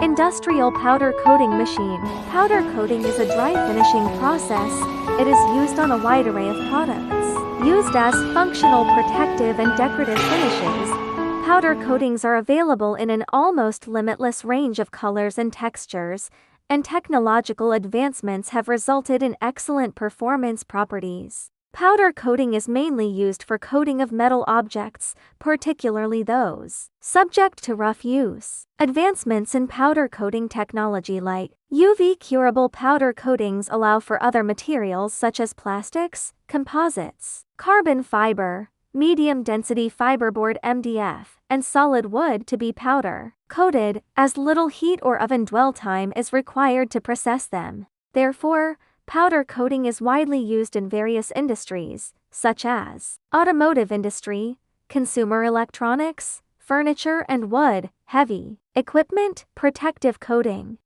Industrial powder coating machine. Powder coating is a dry finishing process. It is used on a wide array of products. Used as functional, protective, and decorative finishes, powder coatings are available in an almost limitless range of colors and textures, and technological advancements have resulted in excellent performance properties. Powder coating is mainly used for coating of metal objects, particularly those subject to rough use. Advancements in powder coating technology like UV curable powder coatings allow for other materials such as plastics, composites, carbon fiber, medium-density fiberboard (MDF), and solid wood to be powder coated, as little heat or oven dwell time is required to process them. Therefore, powder coating is widely used in various industries, such as automotive industry, consumer electronics, furniture and wood, heavy equipment, protective coating.